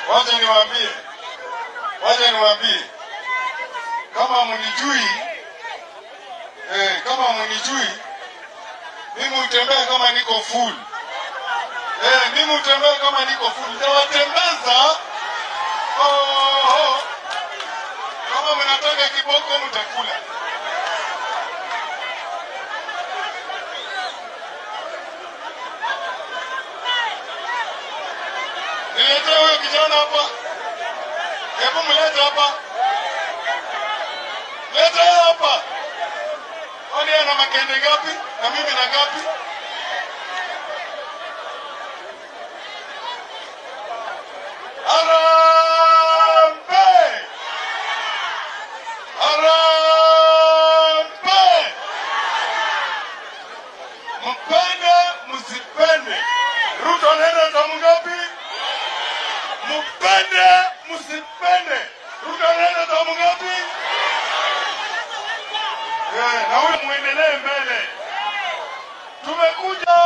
Wacha niwaambie, kama mnijui, mimi utembea kama niko full. Mimi utembea kama niko full. Nitawatembeza. Kama mnataka kiboko mtakula. Nilete huyo kijana hapa. Hebu mlete hapa. Leta hapa. Kwani ana makende gapi? Na mimi na gapi? Harambe! Harambe! Mpende, msipende. Ruto nenda tamu ngapi? Mpende, msipende. Ruto nenda tamu ngapi? Na huyo muendelee mbele. Tumekuja